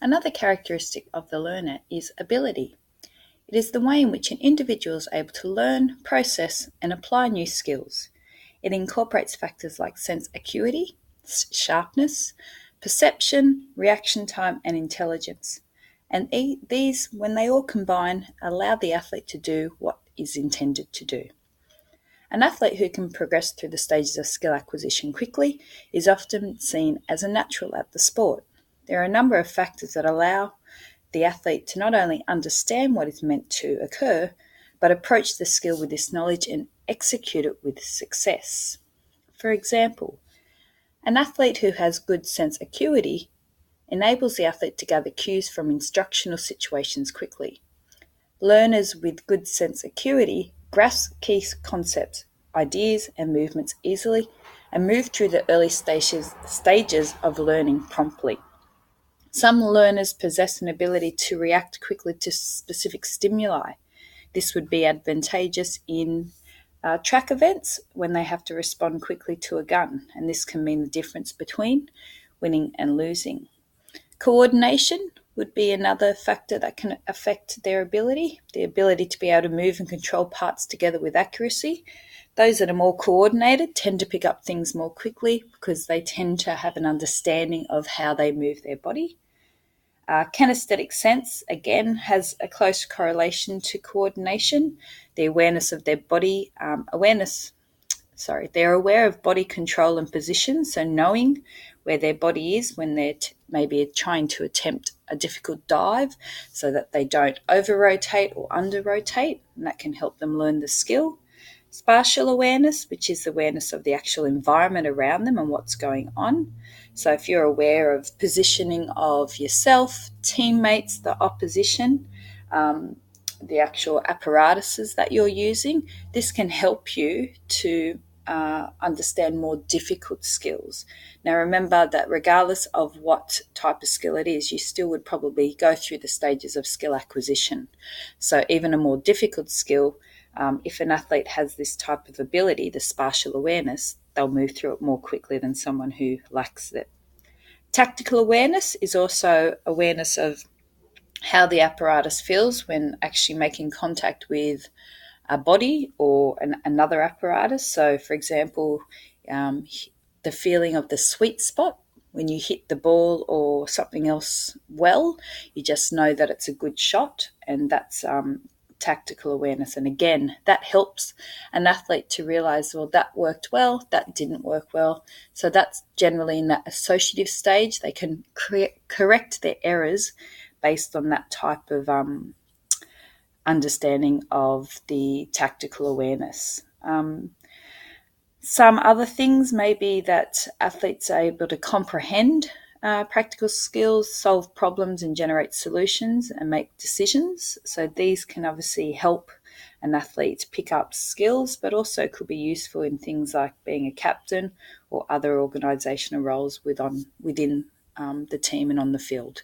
Another characteristic of the learner is ability. It is the way in which an individual is able to learn, process, and apply new skills. It incorporates factors like sense acuity, sharpness, perception, reaction time, and intelligence. And these, when they all combine, allow the athlete to do what is intended to do. An athlete who can progress through the stages of skill acquisition quickly is often seen as a natural at the sport. There are a number of factors that allow the athlete to not only understand what is meant to occur, but approach the skill with this knowledge and execute it with success. For example, an athlete who has good sense acuity enables the athlete to gather cues from instructional situations quickly. Learners with good sense acuity grasp key concepts, ideas, and movements easily and move through the early stages of learning promptly. Some learners possess an ability to react quickly to specific stimuli. This would be advantageous in track events when they have to respond quickly to a gun, and this can mean the difference between winning and losing. Coordination would be another factor that can affect their ability, the ability to be able to move and control parts together with accuracy. Those that are more coordinated tend to pick up things more quickly because they tend to have an understanding of how they move their body. Kinesthetic sense, again, has a close correlation to coordination. The awareness of their body, they're aware of body control and position, so knowing where their body is when they're maybe trying to attempt a difficult dive so that they don't over-rotate or under-rotate, and that can help them learn the skill. Spatial awareness, which is awareness of the actual environment around them and what's going on. So if you're aware of positioning of yourself, teammates, the opposition, the actual apparatuses that you're using, this can help you to understand more difficult skills. Now remember that regardless of what type of skill it is, you still would probably go through the stages of skill acquisition. So even a more difficult skill, if an athlete has this type of ability, the spatial awareness, they'll move through it more quickly than someone who lacks it. Tactical awareness is also awareness of how the apparatus feels when actually making contact with a body or another apparatus. So, for example, the feeling of the sweet spot when you hit the ball or something else well, you just know that it's a good shot, and that's tactical awareness. And again, that helps an athlete to realize, well, that worked well, that didn't work well. So that's generally in that associative stage. They can correct their errors based on that type of understanding of the tactical awareness. Some other things may be that athletes are able to comprehend practical skills, solve problems and generate solutions and make decisions. So these can obviously help an athlete pick up skills, but also could be useful in things like being a captain or other organisational roles within the team and on the field.